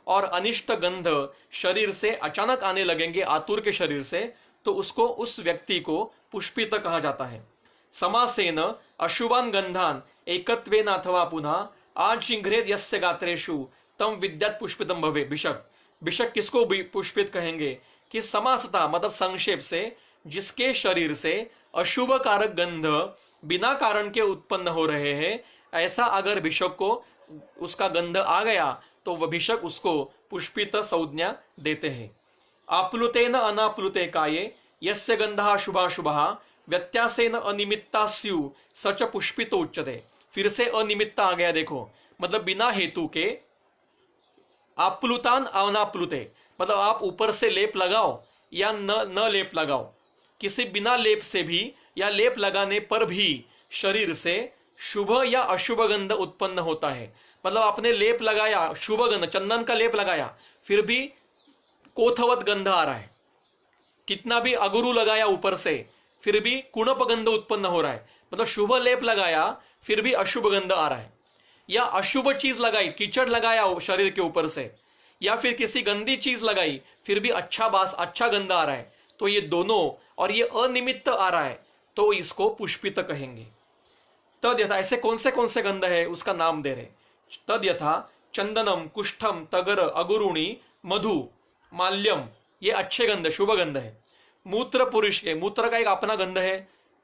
और अनिष्ट गंध शरीर से अचानक आने लगेंगे आतुर के शरीर से, तो उसको, उस व्यक्ति को पुष्पित कहा जाता है। समासेन अशुभान गंधान एकत्वेन अथवा पुनः आजिघ्रेद यस्य गात्रेषु तम विद्यात् पुष्पितम भवे। बिशक किसको पुष्पित कहेंगे कि समासता मतलब संक्षेप से, जिसके शरीर से अशुभ कारक गंध बिना कारण के उत्पन्न हो रहे हैं, ऐसा अगर भिषक को उसका गंध आ गया तो वह भिषक उसको पुष्पित संज्ञा देते हैं। आप्लुतेन अनाप्लुते काये यस्य गंधः शुभाशुभः व्यत्यासेन अनिमित्ता स्यु स च पुष्पित उच्यते। फिर से अनिमित्ता आ गया, देखो, मतलब बिना हेतु के। आप्लुतान अनाप्लुते मतलब आप ऊपर से लेप लगाओ या न लेप लगाओ, किसी बिना लेप से भी या लेप लगाने पर भी शरीर से शुभ या अशुभ गंध उत्पन्न होता है। मतलब आपने लेप लगाया, शुभ गंध, चंदन का लेप लगाया, फिर भी कोथवत गंध आ रहा है। कितना भी अगुरु लगाया ऊपर से, फिर भी कुणप गंध उत्पन्न हो रहा है। मतलब शुभ लेप लगाया फिर भी अशुभ गंध आ रहा है, या अशुभ चीज लगाई, कीचड़ लगाया शरीर के ऊपर से, या फिर किसी गंदी चीज लगाई फिर भी अच्छा गंध आ रहा है, तो ये दोनों, और ये अनिमित्त आ रहा है, तो इसको पुष्पित कहेंगे। तद यथा, ऐसे कौन से गंध है उसका नाम दे रहे। तद यथा चंदनम, कुष्ठम, तगर, अगुरुणी, मधु, माल्यम, ये अच्छे गंध, शुभ गंध है। मूत्र, पुरुष के मूत्र का एक अपना गंध है,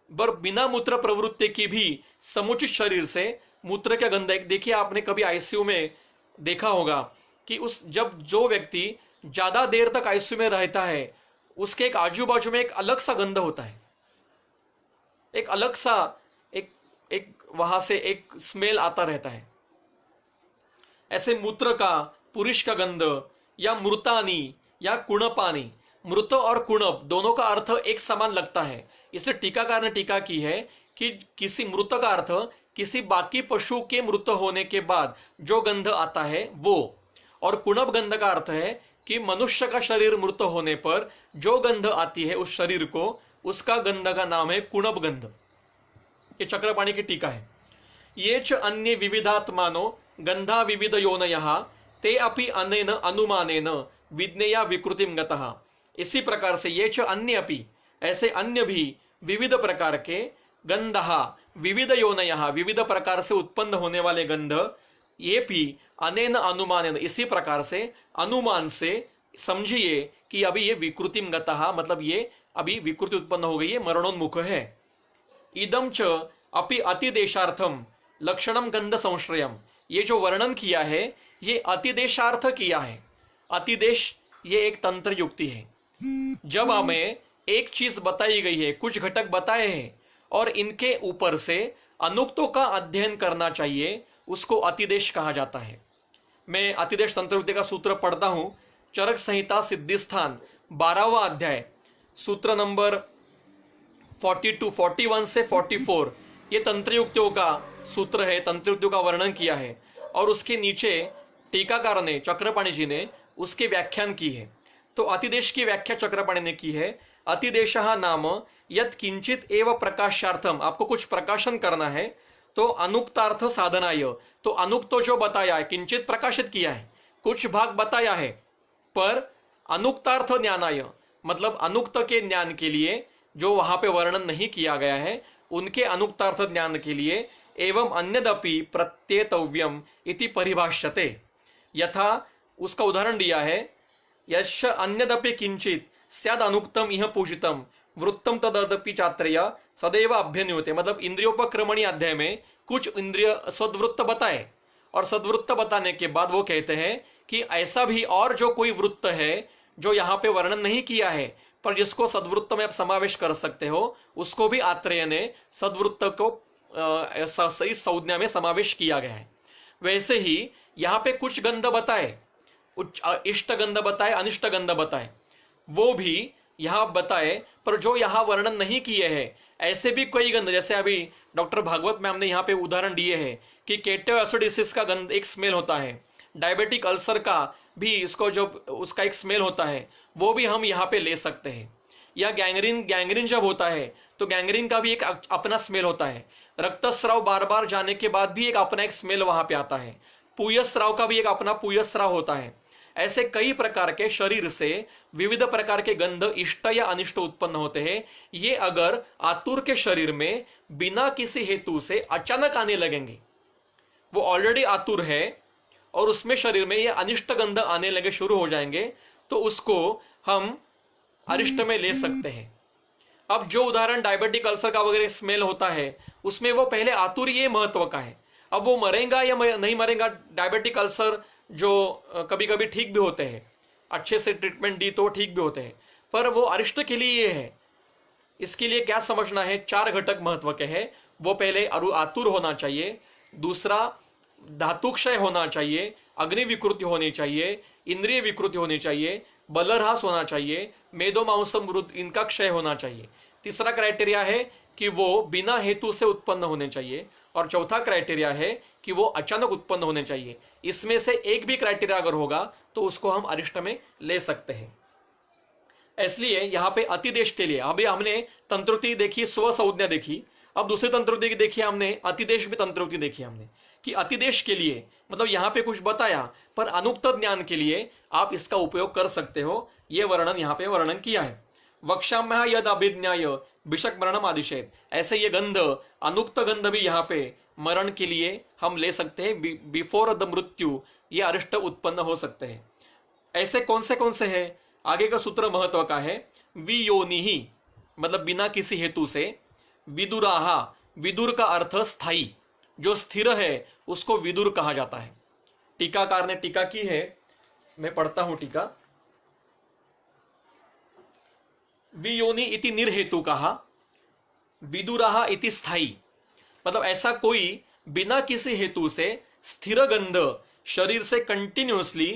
पर बिना मूत्र प्रवृत्ति की भी समुचित शरीर से मूत्र का गंध है। देखिए, आपने कभी आईसीयू में देखा होगा कि जब जो व्यक्ति ज्यादा देर तक आईसीयू में रहता है उसके एक आजू बाजू में एक अलग सा गंध होता है, एक अलग सा एक वहां से एक स्मेल आता रहता है। ऐसे मूत्र का, पुरुष का गंध, या मृतानी या कुणपानी, मृत और कुणप दोनों का अर्थ एक समान लगता है, इसलिए टीकाकार ने टीका की है कि किसी मृत का अर्थ किसी बाकी पशु के मृत होने के बाद जो गंध आता है वो, और कुणप गंध का अर्थ है कि मनुष्य का शरीर मृत होने पर जो गंध आती है उस शरीर को, उसका गंध का नाम है कुणप गंध। ये चक्रपाणी की टीका है। ये च अन्य विविधात्मानो गंधा विविध योनयः ते अपि अनेन अनुमानेन विज्ञेया विकृतिम गतः। इसी प्रकार से ये च अन्य अपि, ऐसे अन्य भी विविध प्रकार के गंधः विविध योनयः, विविध प्रकार से उत्पन्न होने वाले गंध, ये भी अनेन अनुमानेन, इसी प्रकार से अनुमान से समझिए कि अभी ये विकृतिम गतः, मतलब ये अभी विकृति उत्पन्न हो गई है, मरणोन्मुख है। इदम च अपि अतिदेशार्थम लक्षणम गंध संश्रयम, ये जो वर्णन किया है ये अतिदेशार्थ किया है। अतिदेश ये एक तंत्र युक्ति है। जब हमें एक चीज बताई गई है, कुछ घटक बताए हैं और इनके ऊपर से अनुक्तों का अध्ययन करना चाहिए, उसको अतिदेश कहा जाता है। मैं अतिदेश तंत्रयुक्ति का सूत्र पढ़ता हूं। चरक संहिता सिद्धिस्थान 12वां अध्याय सूत्र नंबर 42 41 से 44 ये तंत्रयुक्तियों का सूत्र है, तंत्रयुक्तियों का वर्णन किया है और उसके नीचे टीकाकार ने चक्रपाणी जी ने उसके व्याख्यान की है। तो अतिदेश की व्याख्या चक्रपाणी ने की है। अतिदेशः नाम यत् किंचित एव प्रकाशार्थम, आपको कुछ प्रकाशन करना है तो अनुक्तार्थ साधनाय, तो अनुक्त जो बताया है, किंचित प्रकाशित किया है, कुछ भाग बताया है, पर अनुक्तार्थ ज्ञानाय मतलब अनुक्त के ज्ञान के लिए जो वहां पे वर्णन नहीं किया गया है उनके अनुक्तार्थ ज्ञान के लिए एवं अन्यदपि प्रत्येतव्यम इति परिभाष्यते। यथा उसका उदाहरण दिया है, यश अन्यदपि किंचित स्याद अनुक्तम इह पूजितम वृत्तम तदपि चात्रेय सदैव अभ्यन्युते, मतलब इंद्रियोपक्रमणी अध्याय में कुछ इंद्रिय सद्वृत्त बताए और सद्वृत्त बताने के बाद वो कहते हैं कि ऐसा भी और जो कोई वृत्त है जो यहाँ पे वर्णन नहीं किया है पर जिसको सद्वृत्त में आप समावेश कर सकते हो, उसको भी आत्रेय ने सद्वृत्त को सही संज्ञा में समावेश किया गया है। वैसे ही यहाँ पे कुछ गंध बताए, इष्ट गंध बताए, अनिष्ट गंध बताए, वो भी यहाँ बताए, पर जो यहाँ वर्णन नहीं किए हैं ऐसे भी कई गंध, जैसे अभी डॉक्टर भागवत मैम ने यहाँ पे उदाहरण दिए हैं कि केटियोएसिडिस का गंध एक स्मेल होता है, डायबिटिक अल्सर का भी इसको जो उसका एक स्मेल होता है वो भी हम यहाँ पे ले सकते हैं। या गैंग्रीन जब होता है तो गैंग्रीन का भी एक अपना स्मेल होता है। रक्तस्राव बार बार जाने के बाद भी एक अपना एक स्मेल वहां पे आता है। पूयस्राव का भी एक अपना पूयस्राव होता है। ऐसे कई प्रकार के शरीर से विविध प्रकार के गंध इष्ट या अनिष्ट उत्पन्न होते हैं। ये अगर आतुर के शरीर में बिना किसी हेतु से अचानक आने लगेंगे, वो ऑलरेडी आतुर है और उसमें शरीर में ये अनिष्ट गंध आने लगे शुरू हो जाएंगे, तो उसको हम अरिष्ट में ले सकते हैं। अब जो उदाहरण डायबिटिक अल्सर का वगैरह स्मेल होता है उसमें वो पहले आतुर ये महत्व का है। अब वो मरेगा या नहीं मरेगा, डायबिटिक अल्सर जो कभी कभी ठीक भी होते हैं, अच्छे से ट्रीटमेंट दी तो ठीक भी होते हैं, पर वो अरिष्ट के लिए ये है। इसके लिए क्या समझना है, 4 घटक महत्व के हैं। वो पहले आतुर होना चाहिए, दूसरा धातुक्षय होना चाहिए, अग्नि विकृति होनी चाहिए, इंद्रिय विकृति होनी चाहिए, बलरहास होना चाहिए, मेदो मांसम मृत इनका क्षय होना चाहिए। तीसरा क्राइटेरिया है कि वो बिना हेतु से उत्पन्न होने चाहिए और चौथा क्राइटेरिया है कि वो अचानक उत्पन्न होने चाहिए। इसमें से एक भी क्राइटेरिया अगर होगा तो उसको हम अरिष्ट में ले सकते हैं। इसलिए यहाँ पे अतिदेश के लिए अभी हमने तंत्रुति देखी, स्व संज्ञा देखी, अब दूसरी तंत्रुति देखी हमने, अतिदेश भी तंत्रुति देखी हमने कि अतिदेश के लिए मतलब यहाँ पे कुछ बताया पर अनुक्त ज्ञान के लिए आप इसका उपयोग कर सकते हो। ये वर्णन यहाँ पे वर्णन किया है। वक्षाम्यः यद अभिज्ञाय विषक मरणम आदिशेत, ऐसे ये गंध अनुक्त गंध भी यहाँ पे मरण के लिए हम ले सकते हैं। बिफोर द मृत्यु ये अरिष्ट उत्पन्न हो सकते हैं। ऐसे कौन से हैं, आगे का सूत्र महत्व का है। वियोनि ही मतलब बिना किसी हेतु से, विदुराहा विदुर का अर्थ स्थाई, जो स्थिर है उसको विदुर कहा जाता है। टीकाकार ने टीका की है, मैं पढ़ता हूं टीका। वियोनि इति निर्हेतु कहा, विदुराहा इति स्थाई, मतलब ऐसा कोई बिना किसी हेतु से स्थिर गंध शरीर से कंटिन्यूसली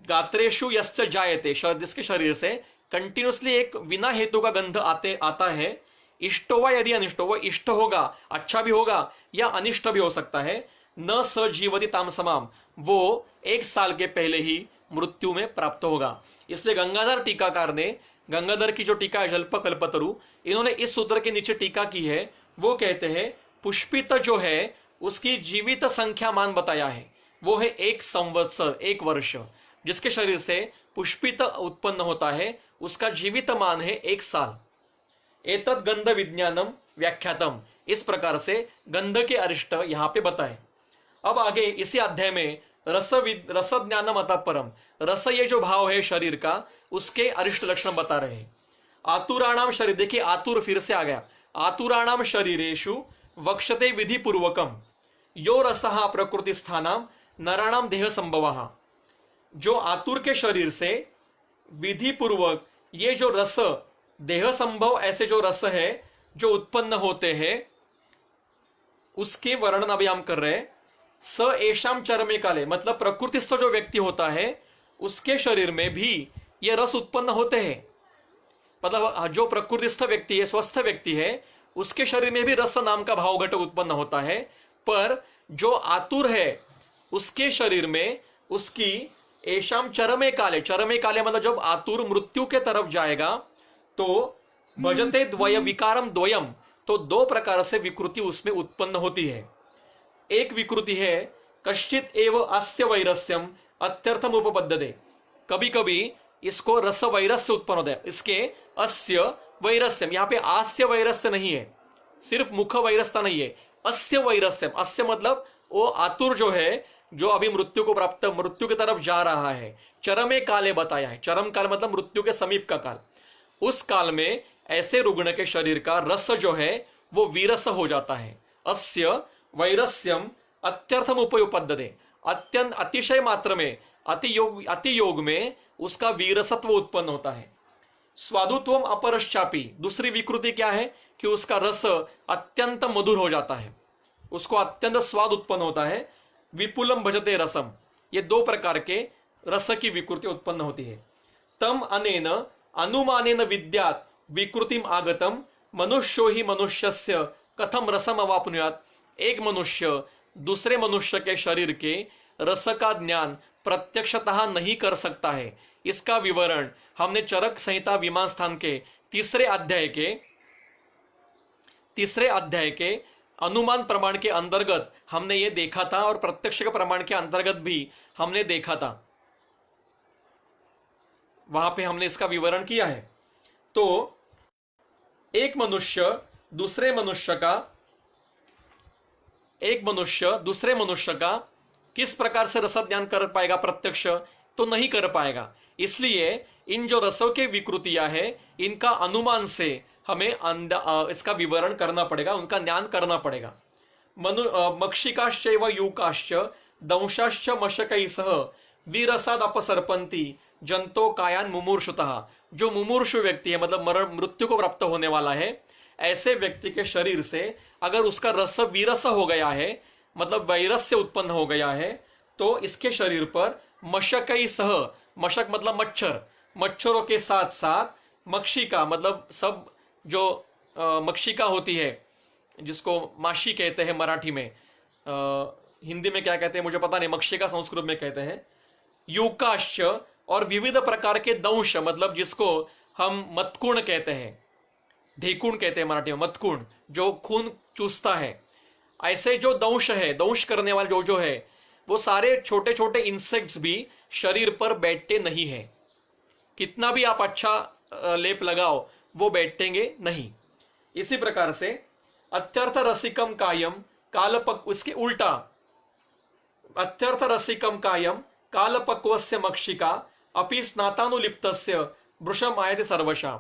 गात्रेशु यस्य जायते, जिसके शरीर से कंटिन्यूसली एक बिना हेतु का गंध आता है। इष्ट व यदि अनिष्ट, वो इष्ट होगा, अच्छा भी होगा या अनिष्ट भी हो सकता है। न स जीवति ताम समाम, वो 1 साल के पहले ही मृत्यु में प्राप्त होगा। इसलिए गंगाधर टीकाकार ने, गंगाधर की जो टीका है जल्प कल्पतरु, इन्होंने इस सूत्र के नीचे टीका की है। वो कहते हैं पुष्पित जो है उसकी जीवित संख्या मान बताया है, वो है 1 संवत्सर, 1 वर्ष। जिसके शरीर से पुष्पित उत्पन्न होता है उसका जीवित मान है 1 साल। एतद गंध विज्ञानम व्याख्यातम, इस प्रकार से गंध के अरिष्ट यहाँ पे बताए। अब आगे इसी अध्याय में रस ज्ञानम अतः परम, रस ये जो भाव है शरीर का उसके अरिष्ट लक्षण बता रहे हैं। आतुराणाम शरीर, देखिए आतुर फिर से आ गया। आतुराणाम शरीरेषु वक्षते विधि पूर्वकम यो रसः प्रकृति स्थानाम नराणाम देह संभवः, जो आतुर के शरीर से विधि पूर्वक ये जो रस देह संभव ऐसे जो रस है जो उत्पन्न होते हैं उसके वर्णन अभी हम कर रहे हैं। स एशाम चरमे काले, मतलब प्रकृतिस्थ जो व्यक्ति होता है उसके शरीर में भी ये रस उत्पन्न होते हैं। मतलब जो प्रकृतिस्थ व्यक्ति है, स्वस्थ व्यक्ति है, उसके शरीर में भी रस नाम का भाव घटक उत्पन्न होता है। पर जो आतुर है उसके शरीर में उसकी एशाम चरमे काले, चरमे काले मतलब जब आतुर मृत्यु के तरफ जाएगा तो भजते द्वय विकारम द्वयम, तो दो प्रकार से विकृति उसमें उत्पन्न होती है। एक विकृति है कश्चित एव अस्य वैरस्यम अत्यर्थम उपपद्यते, कभी कभी इसको रस वैरस्य उत्पन्न होता है। इसके अस्य वैरस्यम, यहाँ पे आस्य वैरस्य नहीं है, सिर्फ मुख वैरस्ता नहीं है, अस्य वैरस्यम। अस्य मतलब वो आतुर जो है, जो अभी मृत्यु को प्राप्त, मृत्यु की तरफ जा रहा है। चरमे काले बताया है, चरम काल मतलब मृत्यु के समीप का काल। उस काल में ऐसे रुग्ण के शरीर का रस जो है वो वीरस हो जाता है। अस्य वैरस्यम अत्यर्थम उपयुपद्यते, अत्यंत अतिशय मात्र में, अति योग में उसका वीरसत्व उत्पन्न होता है। स्वादुत्वम अपरश्चापी, दूसरी विकृति क्या है कि उसका रस अत्यंत मधुर हो जाता है, उसको अत्यंत स्वाद उत्पन्न होता है। विपुलम भजते रसम, ये दो प्रकार के रस की विकृति उत्पन्न होती है। तम अनेन अनुमानेन विद्यात विकृतिम आगतम मनुष्यो ही मनुष्यस्य कथम रसम अवाप्नुयात, एक मनुष्य दूसरे मनुष्य के शरीर के रस का ज्ञान प्रत्यक्षतः नहीं कर सकता है। इसका विवरण हमने चरक संहिता विमान स्थान के तीसरे अध्याय के अनुमान प्रमाण के अंतर्गत हमने ये देखा था, और प्रत्यक्ष के प्रमाण के अंतर्गत भी हमने देखा था, वहां पे हमने इसका विवरण किया है। तो एक मनुष्य दूसरे मनुष्य का किस प्रकार से रस ज्ञान कर पाएगा प्रत्यक्ष, तो नहीं कर पाएगा। इसलिए इन जो रसों के विकृतियां है इनका अनुमान से हमें इसका विवरण करना पड़ेगा, उनका ज्ञान करना पड़ेगा। मक्षिकाश्च व यूकाश्च दंशाश्च मशकै सह विरसाद अपसर्पन्ति जंतो कायान मुमूर्षुतः, जो मुमूर्षु व्यक्ति है मतलब मृत्यु को प्राप्त होने वाला है, ऐसे व्यक्ति के शरीर से अगर उसका रस वीरस हो गया है, मतलब वैरस्य उत्पन्न हो गया है, तो इसके शरीर पर मशकै सह, मशक मतलब मच्छर, मच्छरों के साथ साथ मक्षिका मतलब सब जो मक्षिका होती है, जिसको माशी कहते हैं मराठी में, हिंदी में क्या कहते हैं मुझे पता नहीं, मक्षिका संस्कृत में कहते हैं। यूकाश्च, और विविध प्रकार के दंश मतलब जिसको हम मतकुण कहते हैं, ढेकुण कहते हैं मराठी में, मतकुण जो खून चूसता है, ऐसे जो दंश है, दंश करने वाले जो है, वो सारे छोटे छोटे इंसेक्ट्स भी शरीर पर बैठते नहीं है। कितना भी आप अच्छा लेप लगाओ वो बैठेंगे नहीं। इसी प्रकार से अत्यर्थ रसिकम कायम कालपक्व, इसके उल्टा अत्यर्थ रसिकम कायम कालपक्वस्य मक्षिका अपि स्नातानुलिप्तस्य वृषम आयते सर्वशा।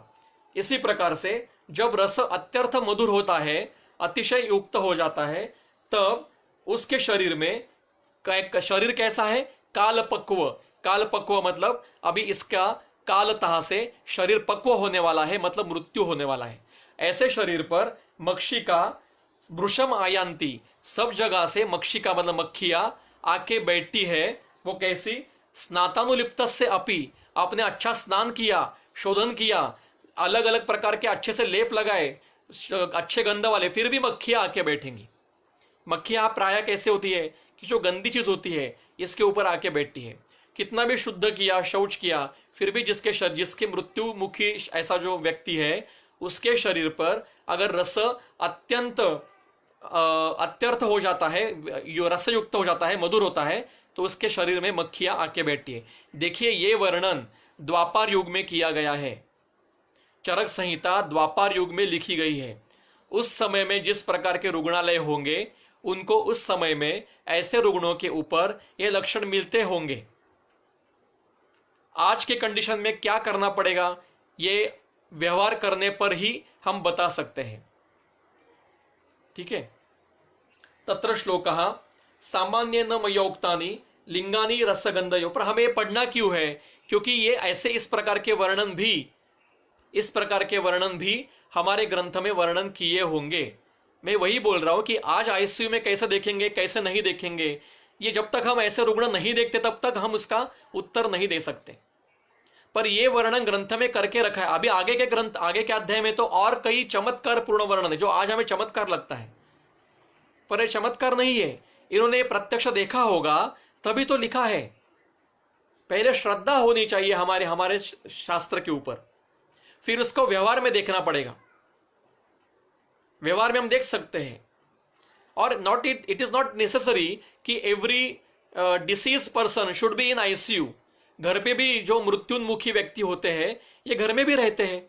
इसी प्रकार से जब रस अत्यर्थ मधुर होता है, अतिशय युक्त हो जाता है, तब उसके शरीर में शरीर कैसा है, कालपक्व। कालपक्व मतलब अभी इसका कालतः से शरीर पक्व होने वाला है, मतलब मृत्यु होने वाला है। ऐसे शरीर पर मक्षिका वृषम आयांती, सब जगह से मक्षिका मतलब मक्खियां आके बैठती है। वो कैसी, स्नातानुलिप्तस्य अपि, आपने अच्छा स्नान किया, शोधन किया, अलग अलग प्रकार के अच्छे से लेप लगाए, अच्छे गंध वाले, फिर भी मक्खियां आके बैठेंगी। मक्खियां प्राय कैसे होती है कि जो गंदी चीज होती है इसके ऊपर आके बैठती है। कितना भी शुद्ध किया, शौच किया, फिर भी जिसके मृत्यु मुखी ऐसा जो व्यक्ति है उसके शरीर पर अगर रस अत्यर्थ हो जाता है, रस युक्त हो जाता है, मधुर होता है, तो उसके शरीर में मक्खियां आके बैठती है। देखिए ये वर्णन द्वापर युग में किया गया है, चरक संहिता द्वापर युग में लिखी गई है। उस समय में जिस प्रकार के रुग्णालय होंगे, उनको उस समय में ऐसे रुग्णों के ऊपर ये लक्षण मिलते होंगे। आज के कंडीशन में क्या करना पड़ेगा, ये व्यवहार करने पर ही हम बता सकते हैं। ठीक है। तत्र श्लोकः सामान्येन मयोक्तानि लिंगानि रसगंधयो, पर हमें पढ़ना क्यों है, क्योंकि ये ऐसे इस प्रकार के वर्णन भी इस प्रकार के वर्णन भी हमारे ग्रंथ में वर्णन किए होंगे। मैं वही बोल रहा हूं कि आज आईसीयू में कैसे देखेंगे कैसे नहीं देखेंगे, ये जब तक हम ऐसे रुग्ण नहीं देखते तब तक हम उसका उत्तर नहीं दे सकते। पर ये वर्णन ग्रंथ में करके रखा है। अभी आगे के ग्रंथ, आगे के अध्याय में तो और कई चमत्कार पूर्ण वर्णन है जो आज हमें चमत्कार लगता है, पर ये चमत्कार नहीं है। इन्होंने प्रत्यक्ष देखा होगा तभी तो लिखा है। पहले श्रद्धा होनी चाहिए हमारे हमारे शास्त्र के ऊपर, फिर उसको व्यवहार में देखना पड़ेगा। व्यवहार में हम देख सकते हैं। और not it is not necessary कि every disease person should be in ICU. घर पे भी जो मृत्युन्मुखी व्यक्ति होते हैं ये घर में भी रहते हैं।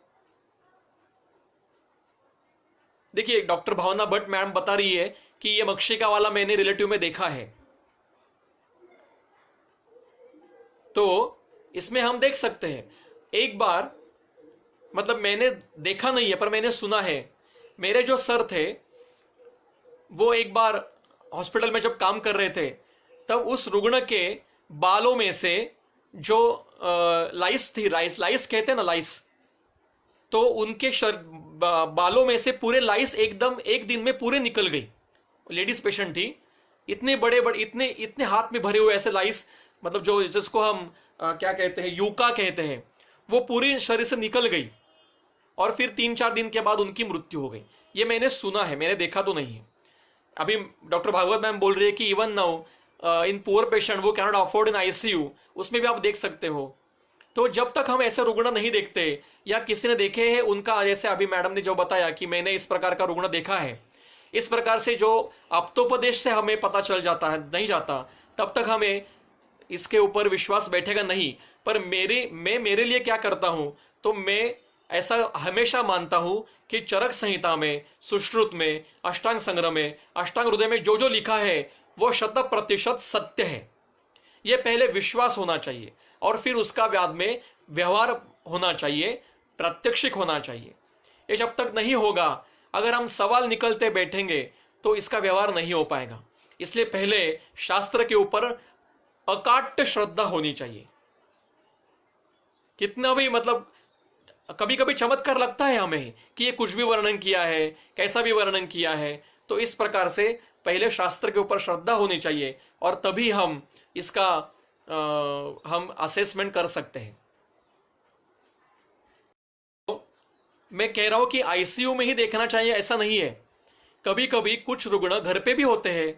देखिए डॉक्टर भावना भट्ट मैडम बता रही है कि ये मक्षिका वाला मैंने रिलेटिव में देखा है। तो इसमें हम देख सकते हैं, एक बार, मतलब मैंने देखा नहीं है पर मैंने सुना है। मेरे जो सर थे वो एक बार हॉस्पिटल में जब काम कर रहे थे तब उस रुग्ण के बालों में से जो लाइस थी, लाइस कहते हैं ना, लाइस, तो उनके बालों में से पूरे लाइस एकदम एक दिन में पूरे निकल गई। लेडीज पेशेंट थी, इतने बड़े बड़े, इतने हाथ में भरे हुए ऐसे लाइस, मतलब जो जिसको हम क्या कहते हैं, यूका कहते हैं, वो पूरी शरीर से निकल गई और फिर 3-4 दिन के बाद उनकी मृत्यु हो गई। ये मैंने सुना है, मैंने देखा तो नहीं है। अभी डॉक्टर भागवत मैम बोल रही है कि even now in poor patient वो can not afford in ICU, उसमें भी आप देख सकते हो। तो जब तक हम ऐसे रुग्ण नहीं देखते या किसी ने देखे हैं उनका, जैसे अभी मैडम ने जो बताया कि मैंने इस प्रकार का रुग्ण देखा है, इस प्रकार से जो आप्तोपदेश से हमें पता चल जाता है, नहीं जाता, तब तक हमें इसके ऊपर विश्वास बैठेगा नहीं। पर मेरे लिए क्या करता हूं, तो मैं ऐसा हमेशा मानता हूं कि चरक संहिता में, सुश्रुत में, अष्टांग संग्रह में, अष्टांग हृदय में जो जो लिखा है वो 100% सत्य है। ये पहले विश्वास होना चाहिए और फिर उसका बाद में व्यवहार होना चाहिए, प्रत्यक्षिक होना चाहिए। ये जब तक नहीं होगा, अगर हम सवाल निकलते बैठेंगे तो इसका व्यवहार नहीं हो पाएगा। इसलिए पहले शास्त्र के ऊपर अकाट्य श्रद्धा होनी चाहिए। कितना भी, मतलब कभी कभी चमत्कार लगता है हमें कि ये कुछ भी वर्णन किया है, कैसा भी वर्णन किया है, तो इस प्रकार से पहले शास्त्र के ऊपर श्रद्धा होनी चाहिए और तभी हम इसका हम असेसमेंट कर सकते हैं। तो मैं कह रहा हूं कि आईसीयू में ही देखना चाहिए ऐसा नहीं है। कभी कभी कुछ रुग्ण घर पे भी होते हैं,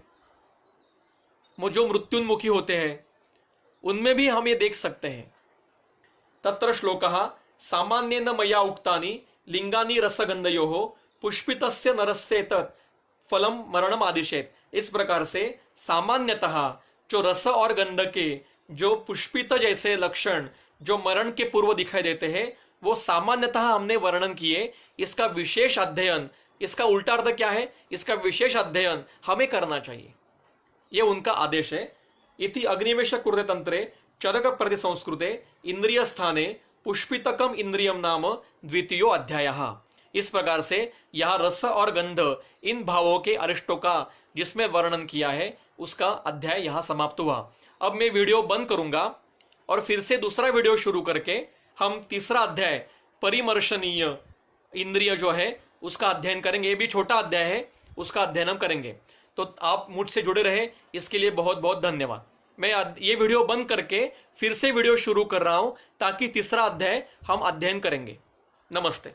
जो मृत्युन्मुखी होते हैं, उनमें भी हम ये देख सकते हैं। तत्र श्लोकः सामान्येन मया उक्तानि लिंगानि रसगंधयोः पुष्पितस्य नरस्य तत् फलम मरणम आदिशेत। इस प्रकार से सामान्यतः जो रस और गंध के जो पुष्पित जैसे लक्षण जो मरण के पूर्व दिखाई देते हैं वो सामान्यतः हमने वर्णन किए। इसका विशेष अध्ययन, इसका उल्टा अर्थ क्या है, इसका विशेष अध्ययन हमें करना चाहिए, ये उनका आदेश है। इति अग्निवेश कुरुते तंत्रे चरक प्रतिसंस्कृते इंद्रिय स्थाने पुष्पितकम इंद्रियम नाम द्वितीयो अध्यायः। इस प्रकार से यह रस और गंध इन भावों के अरिष्टों का जिसमें वर्णन किया है उसका अध्याय यहां समाप्त हुआ। अब मैं वीडियो बंद करूंगा और फिर से दूसरा वीडियो शुरू करके हम तीसरा अध्याय परिमर्शनीय इंद्रिय जो है उसका अध्ययन करेंगे। ये भी छोटा अध्याय है, उसका अध्ययन हम करेंगे। तो आप मुझसे जुड़े रहे, इसके लिए बहुत बहुत धन्यवाद। मैं ये वीडियो बंद करके फिर से वीडियो शुरू कर रहा हूं ताकि तीसरा अध्याय हम अध्ययन करेंगे। नमस्ते।